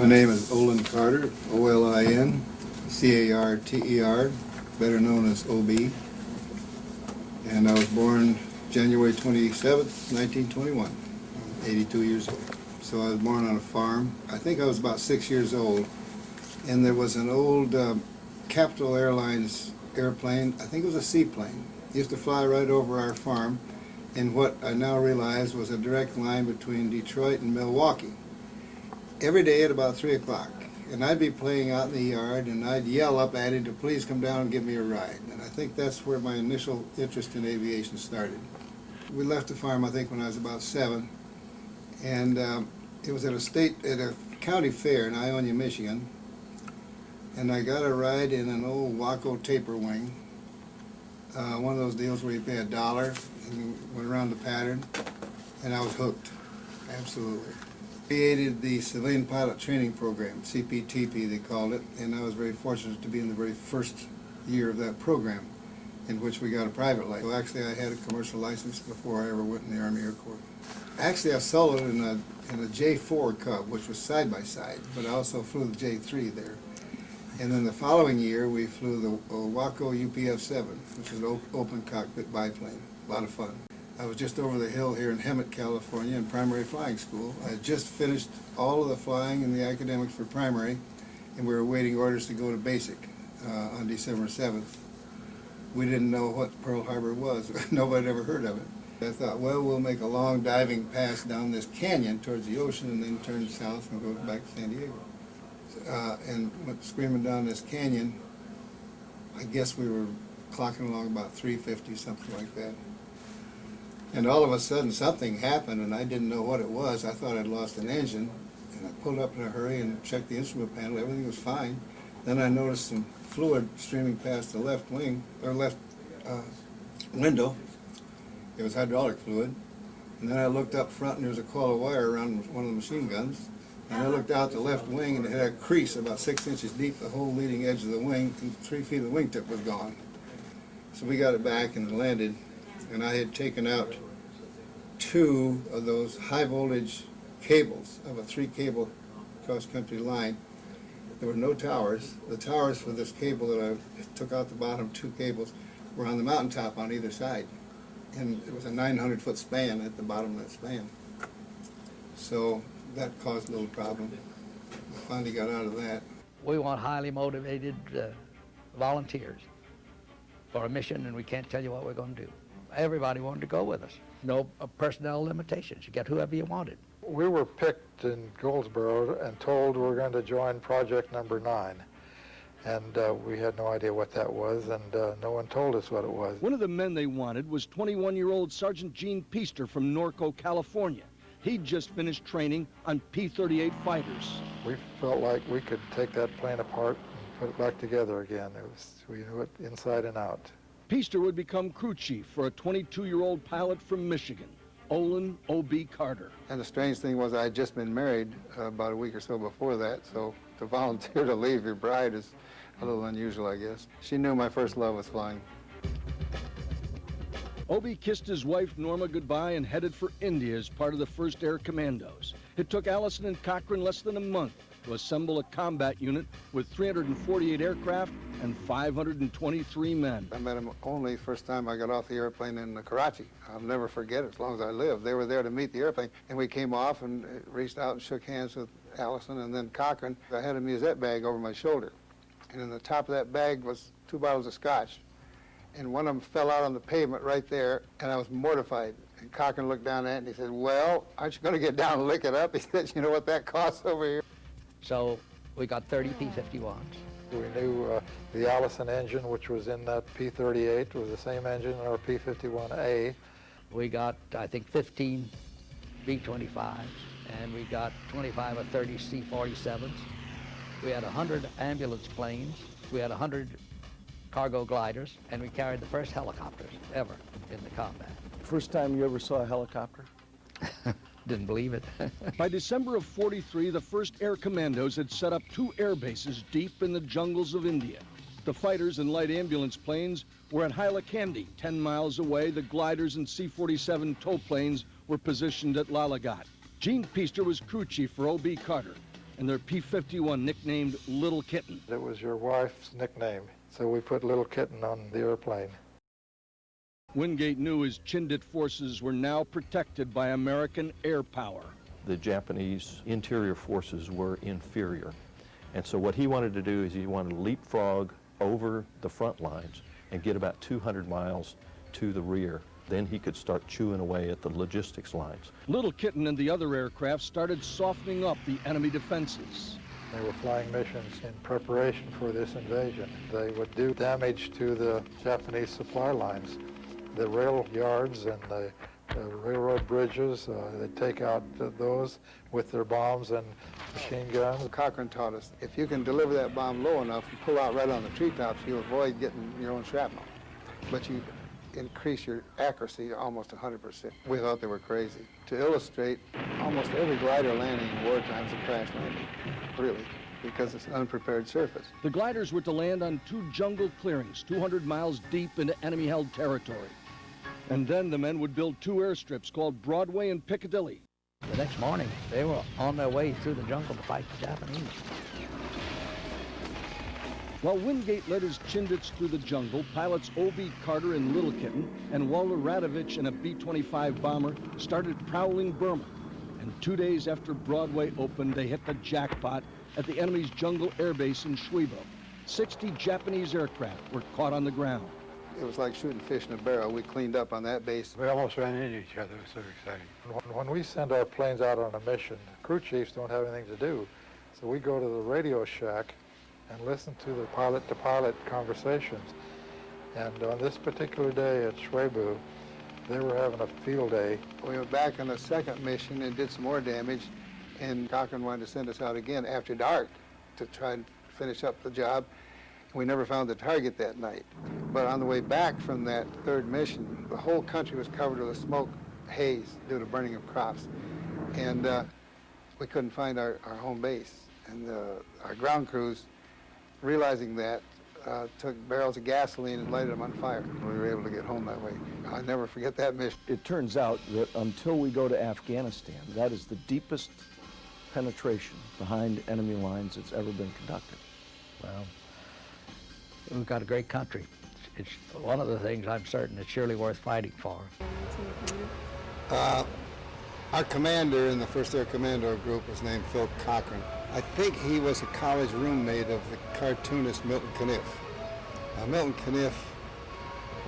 My name is Olin Carter, O-L-I-N, C-A-R-T-E-R, better known as O.B. And I was born January 27th, 1921. I'm 82 years old. So I was born on a farm. I think I was about 6 years old. And there was an old Capital Airlines airplane, I think it was a seaplane. It used to fly right over our farm in what I now realize was a direct line between Detroit and Milwaukee. Every day at about 3 o'clock. And I'd be playing out in the yard and I'd yell up at him to please come down and give me a ride. And I think that's where my initial interest in aviation started. We left the farm, I think, when I was about 7. And it was at a county fair in Ionia, Michigan. And I got a ride in an old Waco taper wing. One of those deals where you pay $1 and you went around the pattern. And I was hooked, absolutely. Created the Civilian Pilot Training Program, CPTP they called it, and I was very fortunate to be in the very first year of that program, in which we got a private license. So actually I had a commercial license before I ever went in the Army Air Corps. Actually I soloed in a J4 Cub, which was side-by-side, but I also flew the J3 there. And then the following year we flew the Waco UPF-7, which is an open cockpit biplane. A lot of fun. I was just over the hill here in Hemet, California, in primary flying school. I had just finished all of the flying and the academics for primary, and we were awaiting orders to go to basic on December 7th. We didn't know what Pearl Harbor was. Nobody had ever heard of it. I thought, well, we'll make a long diving pass down this canyon towards the ocean and then turn south and go back to San Diego. And went screaming down this canyon. I guess we were clocking along about 350, something like that. And all of a sudden something happened and I didn't know what it was. I thought I'd lost an engine and I pulled up in a hurry and checked the instrument panel. Everything was fine. Then I noticed some fluid streaming past the left wing, or left window. It was hydraulic fluid. And then I looked up front and there was a coil of wire around one of the machine guns. And I looked out the left wing and it had a crease about 6 inches deep. The whole leading edge of the wing and 3 feet of the wingtip was gone. So we got it back and landed. And I had taken out 2 of those high voltage cables of a 3-cable cross-country line. There were no towers. The towers for this cable that I took out the bottom 2 cables were on the mountaintop on either side. And it was a 900-foot span at the bottom of that span. So that caused a little problem. I finally got out of that. We want highly motivated volunteers for a mission, and we can't tell you what we're going to do. Everybody wanted to go with us. No personnel limitations. You get whoever you wanted. We were picked in Goldsboro and told we were going to join Project Number 9. And we had no idea what that was, and no one told us what it was. One of the men they wanted was 21-year-old Sergeant Gene Peaster from Norco, California. He'd just finished training on P-38 fighters. We felt like we could take that plane apart and put it back together again. We knew it inside and out. Peaster would become crew chief for a 22-year-old pilot from Michigan, Olin O.B. Carter. And the strange thing was I had just been married about a week or so before that, so to volunteer to leave your bride is a little unusual, I guess. She knew my first love was flying. O.B. kissed his wife Norma goodbye and headed for India as part of the 1st Air Commandos. It took Allison and Cochran less than a month to assemble a combat unit with 348 aircraft and 523 men. I met them only first time I got off the airplane in Karachi. I'll never forget it as long as I live. They were there to meet the airplane, and we came off and reached out and shook hands with Allison and then Cochran. I had a musette bag over my shoulder, and in the top of that bag was 2 bottles of scotch. And one of them fell out on the pavement right there, and I was mortified. And Cochran looked down at it and he said, well, aren't you going to get down and lick it up? He said, you know what that costs over here? So we got 30 P-51s. We knew the Allison engine, which was in that P-38, was the same engine in our P-51A. We got, I think, 15 B-25s, and we got 25 or 30 C-47s. We had 100 ambulance planes. We had 100 cargo gliders, and we carried the first helicopters ever in the combat. First time you ever saw a helicopter? Didn't believe it. By December of '43, the 1st Air Commandos had set up 2 air bases deep in the jungles of India. The fighters and light ambulance planes were at Hailakandi, 10 miles away. The gliders and C-47 tow planes were positioned at Lalagat. Gene Peaster was crew chief for O.B. Carter, in their P-51 nicknamed Little Kitten. It was your wife's nickname, so we put Little Kitten on the airplane. Wingate knew his Chindit forces were now protected by American air power. The Japanese interior forces were inferior. And so what he wanted to do is he wanted to leapfrog over the front lines and get about 200 miles to the rear. Then he could start chewing away at the logistics lines. Little Kitten and the other aircraft started softening up the enemy defenses. They were flying missions in preparation for this invasion. They would do damage to the Japanese supply lines, the rail yards and the railroad bridges. They'd take out those with their bombs and machine guns. Cochrane taught us, if you can deliver that bomb low enough and pull out right on the treetops, you avoid getting your own shrapnel. But you increase your accuracy to almost 100%. We thought they were crazy. To illustrate, almost every glider landing in wartime is a crash landing, really, because it's an unprepared surface. The gliders were to land on 2 jungle clearings 200 miles deep into enemy-held territory. And then the men would build 2 airstrips called Broadway and Piccadilly. The next morning, they were on their way through the jungle to fight the Japanese. While Wingate led his Chindits through the jungle, pilots O.B. Carter in Little Kitten and Walter Radovich in a B-25 bomber started prowling Burma. And 2 days after Broadway opened, they hit the jackpot at the enemy's jungle airbase in Schwebo. 60 Japanese aircraft were caught on the ground. It was like shooting fish in a barrel. We cleaned up on that base. We almost ran into each other. It was so exciting. When we send our planes out on a mission, crew chiefs don't have anything to do. So we go to the radio shack and listen to the pilot-to-pilot conversations. And on this particular day at Schwebo, they were having a field day. We were back on a second mission and did some more damage, and Cochrane wanted to send us out again after dark to try and finish up the job. We never found the target that night. But on the way back from that third mission, the whole country was covered with a smoke haze due to burning of crops. And we couldn't find our home base. And our ground crews, realizing that, took barrels of gasoline and lighted them on fire. We were able to get home that way. I'll never forget that mission. It turns out that until we go to Afghanistan, that is the deepest penetration behind enemy lines that's ever been conducted. Well, we've got a great country. It's one of the things I'm certain it's surely worth fighting for. Our commander in the 1st Air Commando Group was named Phil Cochrane. I think he was a college roommate of the cartoonist Milton Caniff. Milton Caniff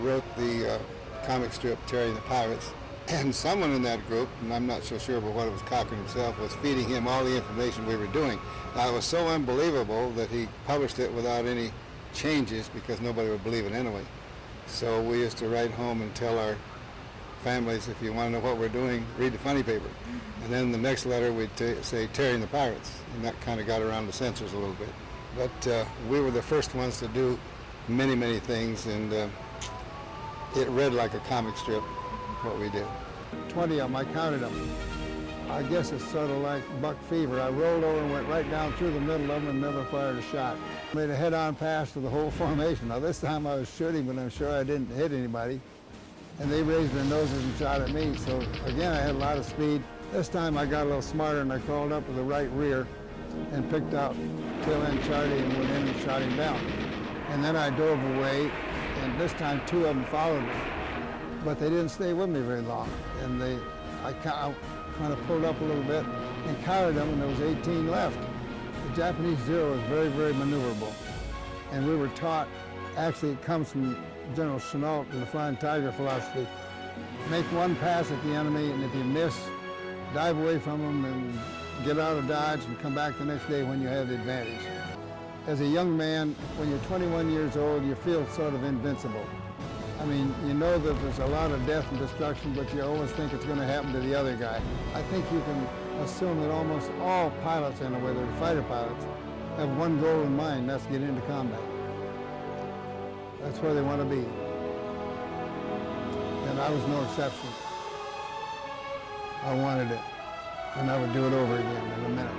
wrote the comic strip Terry and the Pirates, and someone in that group, and I'm not so sure but what it was Cochrane himself, was feeding him all the information we were doing. Now, it was so unbelievable that he published it without any changes because nobody would believe it anyway. So we used to write home and tell our families, if you want to know what we're doing, read the funny paper. And then the next letter we'd say Terry and the Pirates, and that kind of got around the censors a little bit. But we were the first ones to do many, many things, and it read like a comic strip, what we did. 20 of them, I counted them. I guess it's sort of like buck fever. I rolled over and went right down through the middle of them and never fired a shot. Made a head-on pass to the whole formation. Now this time I was shooting, but I'm sure I didn't hit anybody. And they raised their noses and shot at me, so again I had a lot of speed. This time I got a little smarter and I crawled up to the right rear and picked out tail end Charlie and went in and shot him down. And then I dove away, and this time 2 of them followed me. But they didn't stay with me very long. And I kind of pulled up a little bit and counted them, and there was 18 left. The Japanese Zero is very, very maneuverable. And we were taught, actually it comes from General Chenault in the Flying Tiger philosophy, make one pass at the enemy, and if you miss, dive away from them and get out of Dodge and come back the next day when you have the advantage. As a young man, when you're 21 years old, you feel sort of invincible. I mean, you know that there's a lot of death and destruction, but you always think it's going to happen to the other guy. I think you can assume that almost all pilots, in a way, they're fighter pilots, have one goal in mind, that's to get into combat. That's where they want to be. And I was no exception. I wanted it, and I would do it over again in a minute.